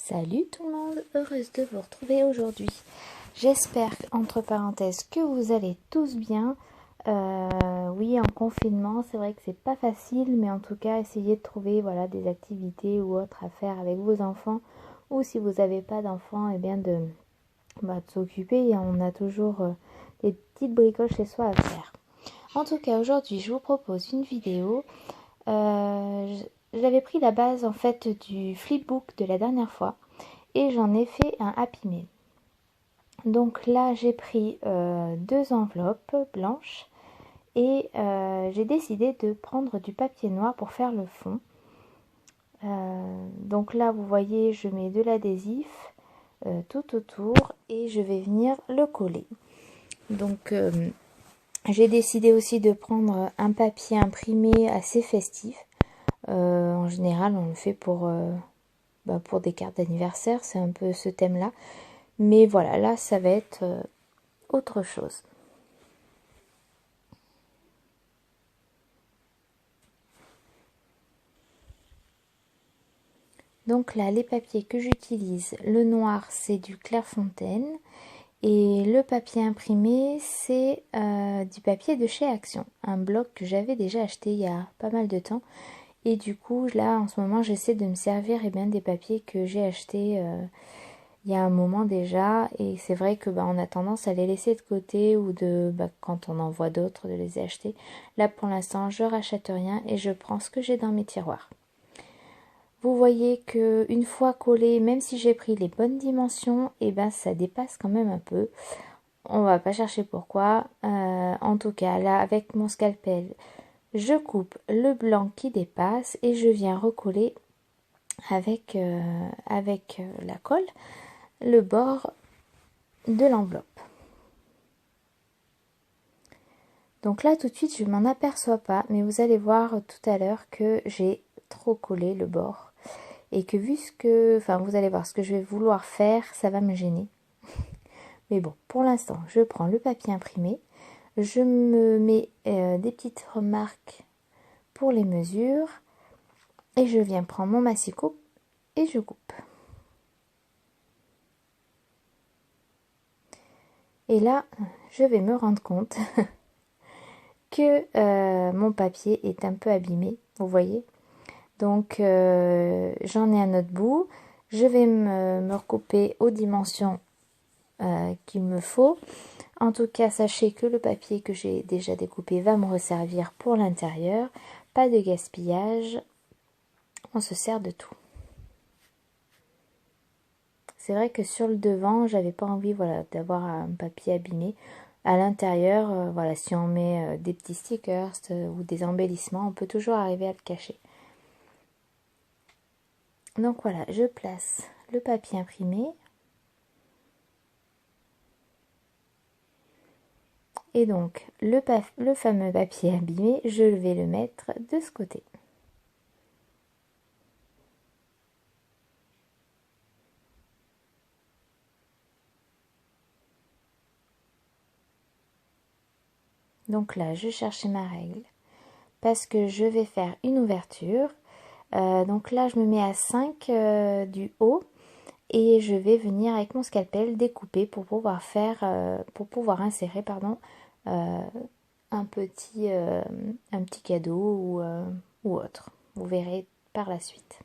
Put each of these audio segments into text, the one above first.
Salut tout le monde, heureuse de vous retrouver aujourd'hui. J'espère, entre parenthèses, que vous allez tous bien. Oui, en confinement, c'est vrai que c'est pas facile, mais en tout cas, essayez de trouver des activités ou autres à faire avec vos enfants. Ou si vous n'avez pas d'enfants, de s'occuper. On a toujours des petites bricoles chez soi à faire. En tout cas, aujourd'hui, je vous propose une vidéo. J'avais pris la base en fait du flipbook de la dernière fois et j'en ai fait un Happy Mail. Donc là j'ai pris deux enveloppes blanches et j'ai décidé de prendre du papier noir pour faire le fond. Donc là vous voyez, je mets de l'adhésif tout autour et je vais venir le coller. Donc j'ai décidé aussi de prendre un papier imprimé assez festif. En général on le fait pour des cartes d'anniversaire, c'est un peu ce thème là, mais voilà, là ça va être autre chose. Donc là, les papiers que j'utilise, le noir c'est du Clairefontaine et le papier imprimé c'est du papier de chez Action, un bloc que j'avais déjà acheté il y a pas mal de temps. Et du coup, là, en ce moment, j'essaie de me servir des papiers que j'ai achetés il y a un moment déjà. Et c'est vrai que on a tendance à les laisser de côté ou quand on en voit d'autres, de les acheter. Là, pour l'instant, je rachète rien et je prends ce que j'ai dans mes tiroirs. Vous voyez que une fois collé, même si j'ai pris les bonnes dimensions, ça dépasse quand même un peu. On va pas chercher pourquoi. En tout cas, là, avec mon scalpel, je coupe le blanc qui dépasse et je viens recoller avec la colle le bord de l'enveloppe. Donc là tout de suite je m'en aperçois pas, mais vous allez voir tout à l'heure que j'ai trop collé le bord et que vous allez voir ce que je vais vouloir faire, ça va me gêner. Mais bon, pour l'instant je prends le papier imprimé, je me mets des petites remarques pour les mesures et je viens prendre mon massicot et je coupe. Et là, je vais me rendre compte que mon papier est un peu abîmé, vous voyez. Donc, j'en ai un autre bout. Je vais me recouper aux dimensions qu'il me faut. En tout cas, sachez que le papier que j'ai déjà découpé va me resservir pour l'intérieur. Pas de gaspillage. On se sert de tout. C'est vrai que sur le devant, j'avais pas envie d'avoir un papier abîmé. À l'intérieur, si on met des petits stickers ou des embellissements, on peut toujours arriver à le cacher. Donc voilà, je place le papier imprimé. Et donc, le fameux papier abîmé, je vais le mettre de ce côté. Donc là, je cherchais ma règle parce que je vais faire une ouverture. Donc là, je me mets à 5 du haut et je vais venir avec mon scalpel découper pour pouvoir insérer un petit cadeau ou autre. Vous verrez par la suite.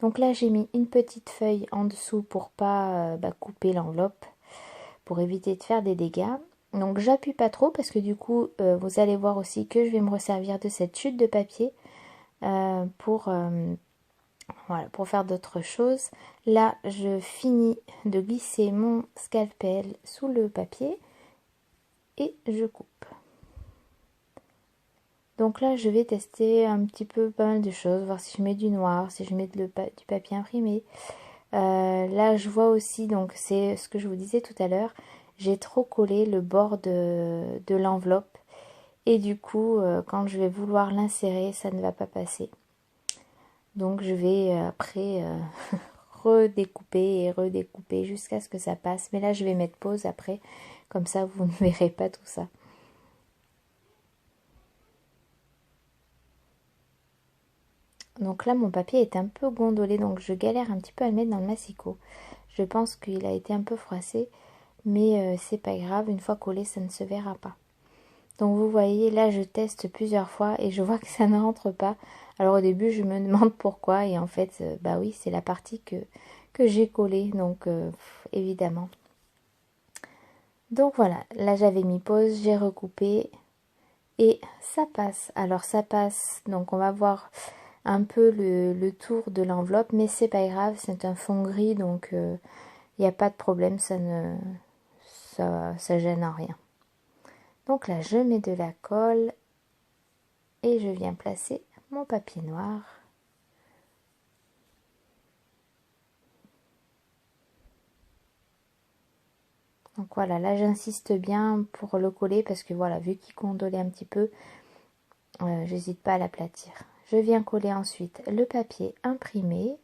Donc là, j'ai mis une petite feuille en dessous pour pas couper l'enveloppe, pour éviter de faire des dégâts. Donc j'appuie pas trop parce que du coup vous allez voir aussi que je vais me resservir de cette chute de papier pour faire d'autres choses. Là je finis de glisser mon scalpel sous le papier et je coupe. Donc là je vais tester un petit peu pas mal de choses, voir si je mets du noir, si je mets du papier imprimé. Là je vois aussi, donc c'est ce que je vous disais tout à l'heure, j'ai trop collé le bord de l'enveloppe et du coup quand je vais vouloir l'insérer ça ne va pas passer. Donc je vais après redécouper et redécouper jusqu'à ce que ça passe. Mais là je vais mettre pause après, comme ça vous ne verrez pas tout ça. Donc là, mon papier est un peu gondolé, donc je galère un petit peu à le mettre dans le massicot. Je pense qu'il a été un peu froissé, mais c'est pas grave, une fois collé, ça ne se verra pas. Donc vous voyez, là je teste plusieurs fois et je vois que ça ne rentre pas. Alors au début, je me demande pourquoi, et en fait, bah oui, c'est la partie que j'ai collée, donc évidemment. Donc voilà, là j'avais mis pause, j'ai recoupé et ça passe. Alors ça passe, donc on va voir un peu le tour de l'enveloppe, mais c'est pas grave, c'est un fond gris, donc il n'y a pas de problème, ça gêne en rien. Donc là je mets de la colle et je viens placer mon papier noir. Donc voilà, là j'insiste bien pour le coller parce que voilà, vu qu'il condolait un petit peu, j'hésite pas à l'aplatir. Je viens coller ensuite le papier imprimé.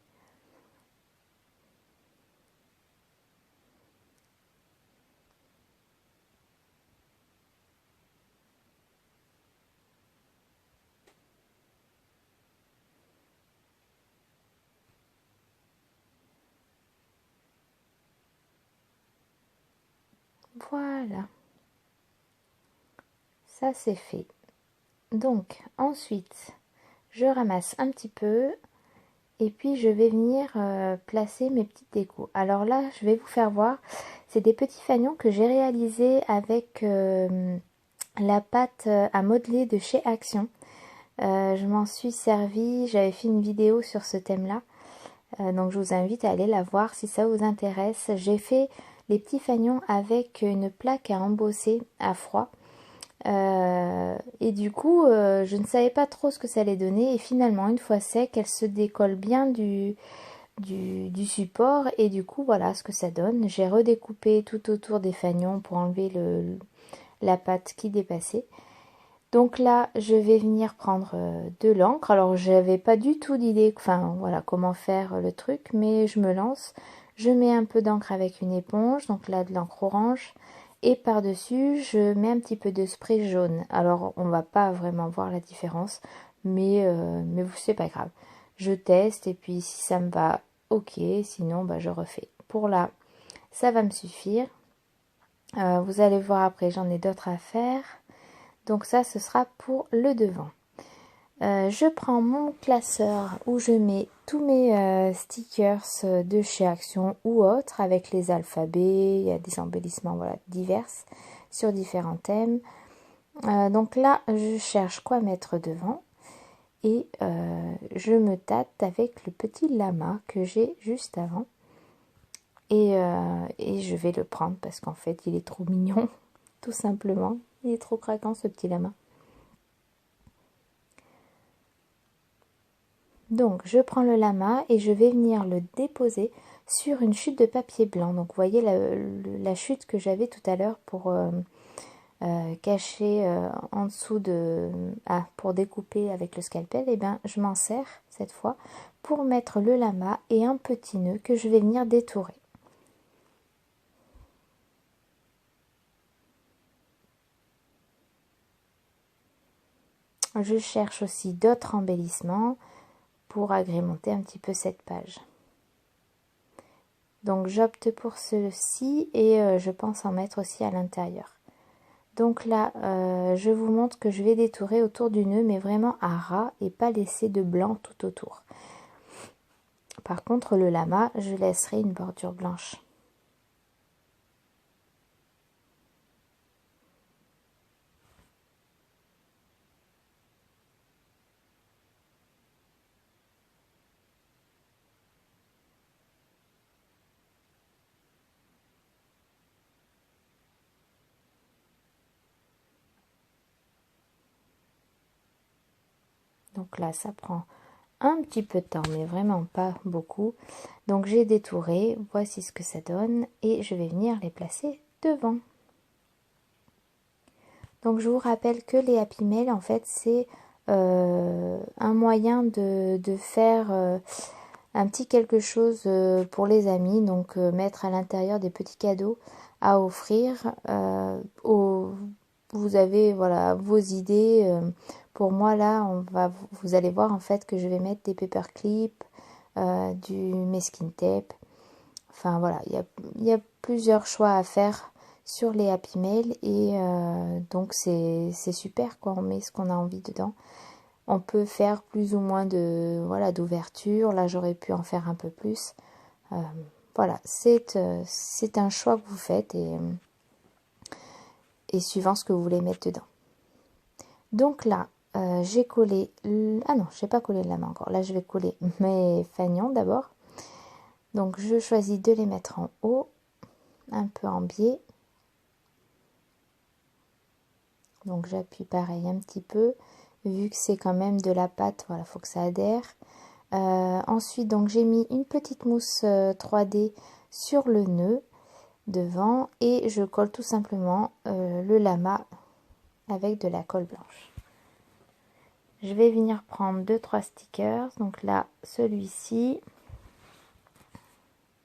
Voilà, ça c'est fait. Donc ensuite, je ramasse un petit peu et puis je vais venir placer mes petites décos. Alors là, je vais vous faire voir, c'est des petits fanions que j'ai réalisés avec la pâte à modeler de chez Action. Je m'en suis servi, j'avais fait une vidéo sur ce thème-là. Donc je vous invite à aller la voir si ça vous intéresse. J'ai fait les petits fanions avec une plaque à embosser à froid. Et du coup, je ne savais pas trop ce que ça allait donner. Et finalement, une fois sec, elle se décolle bien du support. Et du coup, voilà ce que ça donne. J'ai redécoupé tout autour des fanions pour enlever la pâte qui dépassait. Donc là, je vais venir prendre de l'encre. Alors, j'avais pas du tout d'idée, enfin, voilà, comment faire le truc, mais je me lance. Je mets un peu d'encre avec une éponge, donc là, de l'encre orange. Et par-dessus, je mets un petit peu de spray jaune. Alors, on va pas vraiment voir la différence, mais c'est pas grave. Je teste et puis si ça me va, ok. Sinon, bah, je refais. Pour là, ça va me suffire. Vous allez voir après, j'en ai d'autres à faire. Donc ça, ce sera pour le devant. Je prends mon classeur où je mets tous mes stickers de chez Action ou autres avec les alphabets, il y a des embellissements voilà, divers sur différents thèmes. Donc là, je cherche quoi mettre devant et je me tâte avec le petit lama que j'ai juste avant. Et je vais le prendre parce qu'en fait, il est trop mignon, tout simplement. Il est trop craquant ce petit lama. Donc je prends le lama et je vais venir le déposer sur une chute de papier blanc. Donc vous voyez la chute que j'avais tout à l'heure pour cacher en dessous de... pour découper avec le scalpel. Et bien je m'en sers cette fois pour mettre le lama et un petit nœud que je vais venir détourer. Je cherche aussi d'autres embellissements pour agrémenter un petit peu cette page. Donc j'opte pour ceci et je pense en mettre aussi à l'intérieur. Donc là, je vous montre que je vais détourer autour du nœud, mais vraiment à ras et pas laisser de blanc tout autour. Par contre, le lama, je laisserai une bordure blanche. Donc là, ça prend un petit peu de temps, mais vraiment pas beaucoup. Donc j'ai détouré, voici ce que ça donne, et je vais venir les placer devant. Donc je vous rappelle que les Happy Mail, en fait, c'est un moyen de faire un petit quelque chose pour les amis. Donc mettre à l'intérieur des petits cadeaux à offrir. Vous avez voilà vos idées Pour moi là, vous allez voir en fait que je vais mettre des paperclips, du masking tape. Enfin voilà, il y a plusieurs choix à faire sur les Happy Mail et donc c'est super quoi, on met ce qu'on a envie dedans. On peut faire plus ou moins de voilà d'ouverture, là j'aurais pu en faire un peu plus. Voilà, c'est un choix que vous faites et suivant ce que vous voulez mettre dedans. Donc là, j'ai collé... Ah non, je n'ai pas collé la main encore. Là, je vais coller mes fanions d'abord. Donc, je choisis de les mettre en haut, un peu en biais. Donc, j'appuie pareil un petit peu. Vu que c'est quand même de la pâte, voilà, faut que ça adhère. Ensuite, donc, j'ai mis une petite mousse 3D sur le nœud devant. Et je colle tout simplement le lama avec de la colle blanche. Je vais venir prendre 2-3 stickers. Donc là, celui-ci,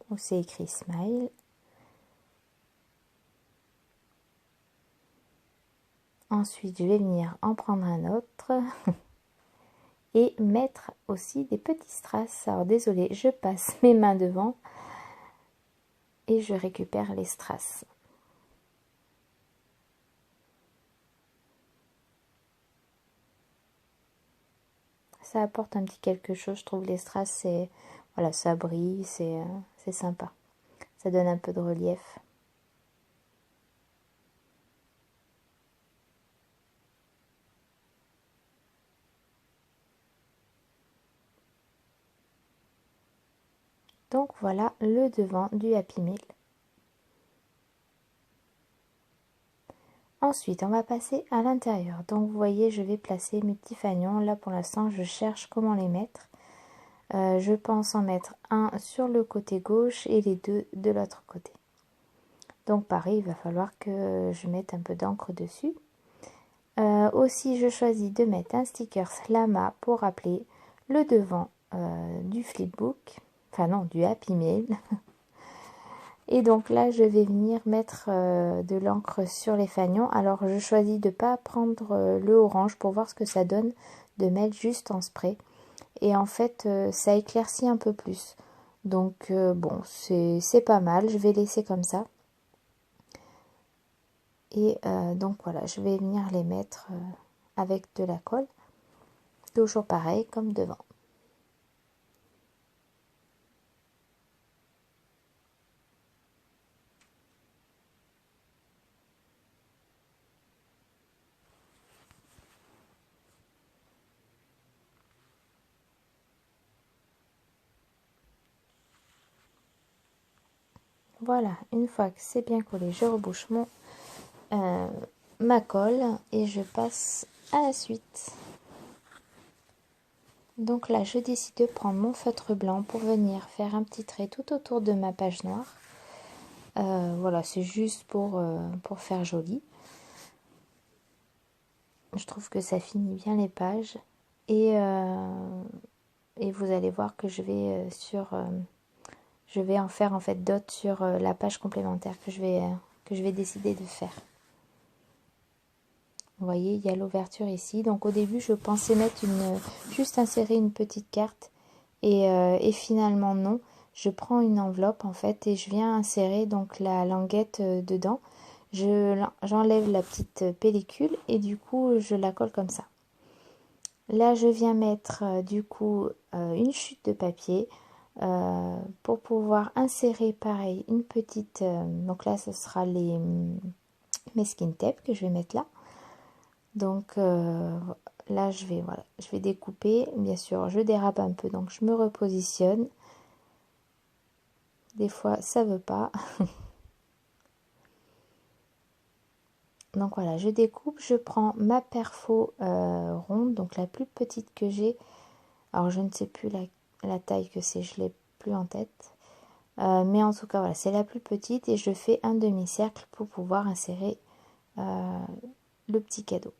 où c'est écrit Smile. Ensuite, je vais venir en prendre un autre. Et mettre aussi des petits strass. Alors désolé, je passe mes mains devant. Et je récupère les strass. Ça apporte un petit quelque chose, je trouve les strass, c'est voilà, ça brille, c'est sympa. Ça donne un peu de relief. Donc voilà le devant du Happy Meal. Ensuite, on va passer à l'intérieur. Donc vous voyez, je vais placer mes petits fanions. Là pour l'instant, je cherche comment les mettre. Je pense en mettre un sur le côté gauche et les deux de l'autre côté. Donc pareil, il va falloir que je mette un peu d'encre dessus. Aussi, je choisis de mettre un sticker Lama pour rappeler le devant du flipbook. Enfin non, du Happy Mail. Et donc là, je vais venir mettre de l'encre sur les fanions. Alors, je choisis de ne pas prendre le orange pour voir ce que ça donne, de mettre juste en spray. Et en fait, ça éclaircit un peu plus. Donc, bon, c'est pas mal. Je vais laisser comme ça. Et donc, voilà, je vais venir les mettre avec de la colle. Toujours pareil, comme devant. Voilà, une fois que c'est bien collé, je rebouche ma colle et je passe à la suite. Donc là, je décide de prendre mon feutre blanc pour venir faire un petit trait tout autour de ma page noire. Voilà, c'est juste pour faire joli. Je trouve que ça finit bien les pages. Et vous allez voir que je vais en faire en fait d'autres sur la page complémentaire que je vais décider de faire. Vous voyez, il y a l'ouverture ici. Donc au début, je pensais mettre juste insérer une petite carte. Et finalement non. Je prends une enveloppe en fait et je viens insérer donc la languette dedans. J'enlève la petite pellicule et du coup je la colle comme ça. Là je viens mettre du coup une chute de papier pour pouvoir insérer pareil une petite... donc là ce sera mes skin tape que je vais mettre là. Donc là je vais découper, bien sûr je dérape un peu donc je me repositionne. Des fois ça veut pas. Donc voilà, je découpe, je prends ma perfo ronde, donc la plus petite que j'ai. Alors je ne sais plus la taille que c'est, je l'ai plus en tête. Mais en tout cas voilà, c'est la plus petite et je fais un demi-cercle pour pouvoir insérer le petit cadeau.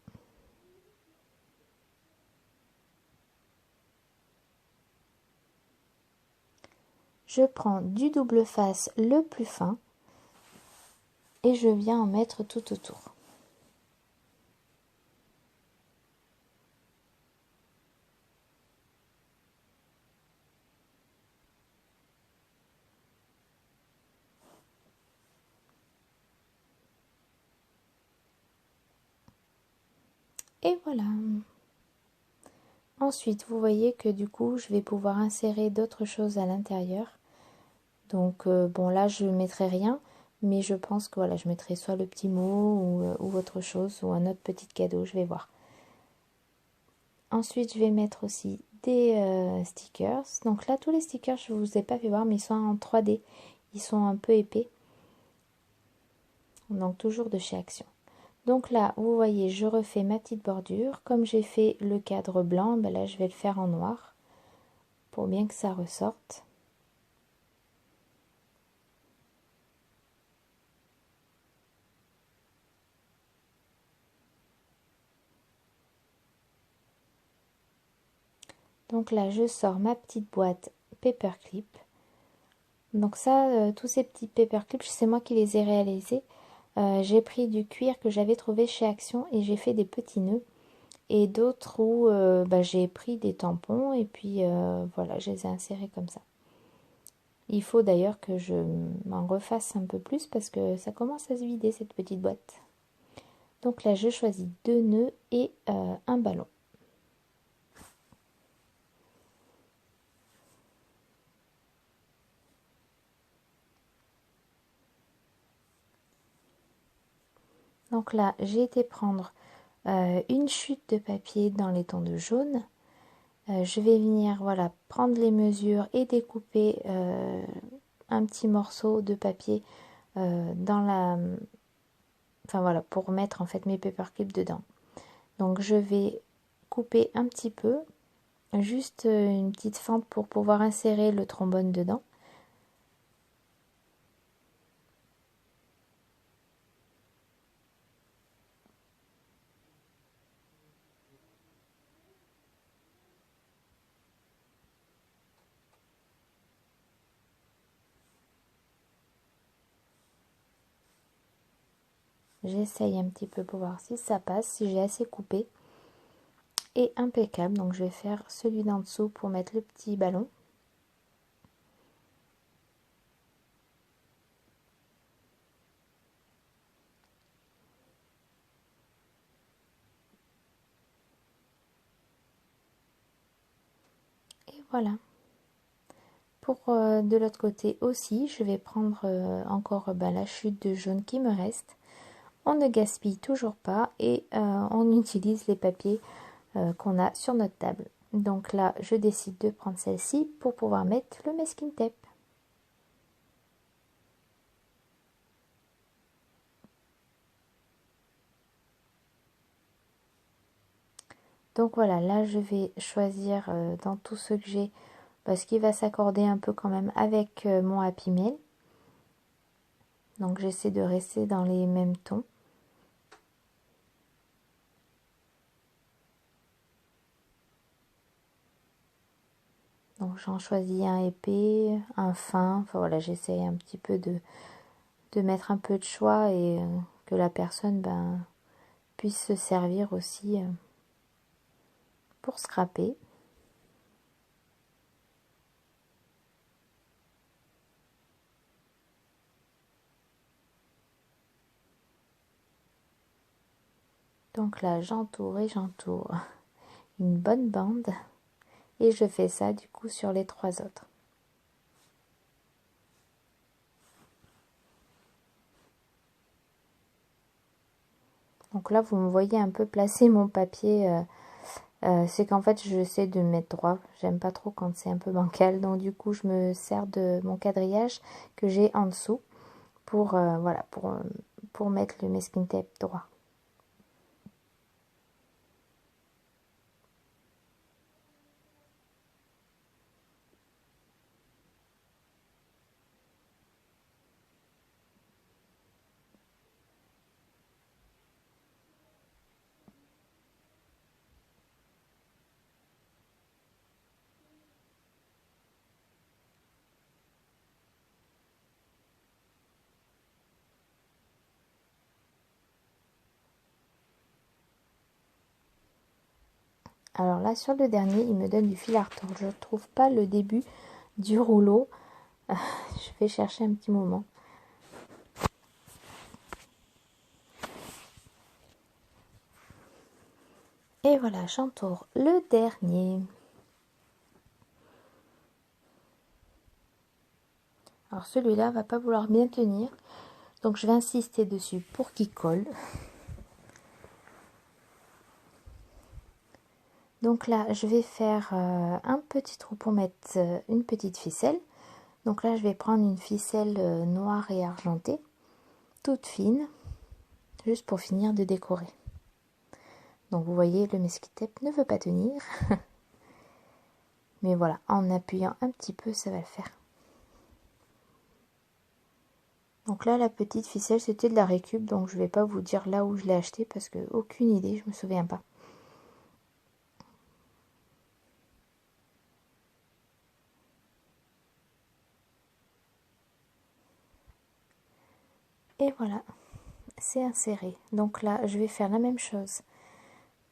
Je prends du double face le plus fin et je viens en mettre tout autour. Et voilà. Ensuite, vous voyez que du coup, je vais pouvoir insérer d'autres choses à l'intérieur. Donc, bon, là, je ne mettrai rien, mais je pense que voilà, je mettrai soit le petit mot ou autre chose, ou un autre petit cadeau, je vais voir. Ensuite, je vais mettre aussi des stickers. Donc là, tous les stickers, je ne vous ai pas fait voir, mais ils sont en 3D. Ils sont un peu épais. Donc, toujours de chez Action. Donc là, vous voyez, je refais ma petite bordure. Comme j'ai fait le cadre blanc, ben là, je vais le faire en noir pour bien que ça ressorte. Donc là, je sors ma petite boîte paperclip. Donc ça, tous ces petits paperclips, c'est moi qui les ai réalisés. J'ai pris du cuir que j'avais trouvé chez Action et j'ai fait des petits nœuds. Et d'autres où j'ai pris des tampons et puis voilà, je les ai insérés comme ça. Il faut d'ailleurs que je m'en refasse un peu plus parce que ça commence à se vider cette petite boîte. Donc là, je choisis 2 nœuds et un ballon. Donc là, j'ai été prendre une chute de papier dans les tons de jaune. Je vais venir voilà, prendre les mesures et découper un petit morceau de papier dans la... Enfin voilà, pour mettre en fait mes paperclips dedans. Donc je vais couper un petit peu, juste une petite fente pour pouvoir insérer le trombone dedans. J'essaye un petit peu pour voir si ça passe, si j'ai assez coupé. Et impeccable, donc je vais faire celui d'en dessous pour mettre le petit ballon. Et voilà. Pour de l'autre côté aussi, je vais prendre encore la chute de jaune qui me reste. On ne gaspille toujours pas et on utilise les papiers qu'on a sur notre table. Donc là, je décide de prendre celle-ci pour pouvoir mettre le masking tape. Donc voilà, là je vais choisir dans tout ce que j'ai, parce qu'il va s'accorder un peu quand même avec mon Happy Mail. Donc j'essaie de rester dans les mêmes tons. Donc j'en choisis un épais, un fin, enfin voilà, j'essaie un petit peu de mettre un peu de choix et que la personne puisse se servir aussi pour scraper. Donc là j'entoure et j'entoure une bonne bande et je fais ça du coup sur les 3 autres. Donc là, vous me voyez un peu placer mon papier. C'est qu'en fait, j'essaie de me mettre droit. J'aime pas trop quand c'est un peu bancal. Donc du coup, je me sers de mon quadrillage que j'ai en dessous pour, voilà, pour mettre le masking tape droit. Alors là, sur le dernier, il me donne du fil à retordre. Je ne trouve pas le début du rouleau. Je vais chercher un petit moment. Et voilà, j'entoure le dernier. Alors celui-là va pas vouloir bien tenir, donc je vais insister dessus pour qu'il colle. Donc là, je vais faire un petit trou pour mettre une petite ficelle. Donc là, je vais prendre une ficelle noire et argentée, toute fine, juste pour finir de décorer. Donc vous voyez, le mesquite tape ne veut pas tenir. Mais voilà, en appuyant un petit peu, ça va le faire. Donc là, la petite ficelle, c'était de la récup, donc je vais pas vous dire là où je l'ai acheté parce que aucune idée, je me souviens pas. Et voilà, c'est inséré. Donc là, je vais faire la même chose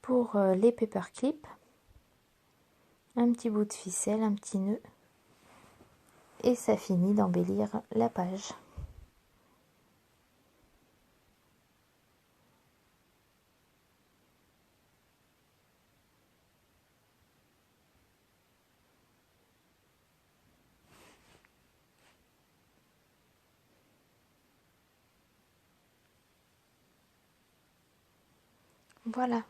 pour les paperclips. Un petit bout de ficelle, un petit nœud. Et ça finit d'embellir la page. Voilà.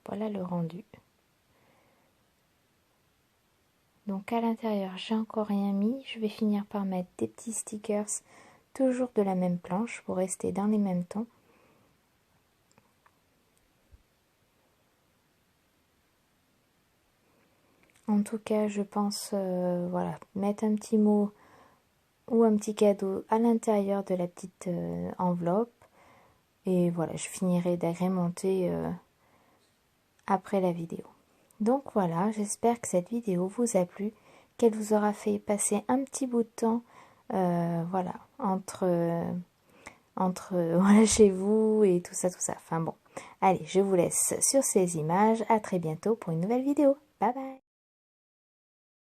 Voilà le rendu. Donc à l'intérieur, j'ai encore rien mis. Je vais finir par mettre des petits stickers, toujours de la même planche, pour rester dans les mêmes tons. En tout cas, je pense voilà, mettre un petit mot ou un petit cadeau à l'intérieur de la petite enveloppe. Et voilà, je finirai d'agrémenter après la vidéo. Donc voilà, j'espère que cette vidéo vous a plu, qu'elle vous aura fait passer un petit bout de temps voilà, entre voilà, chez vous et tout ça, tout ça. Enfin bon, allez, je vous laisse sur ces images. À très bientôt pour une nouvelle vidéo. Bye bye.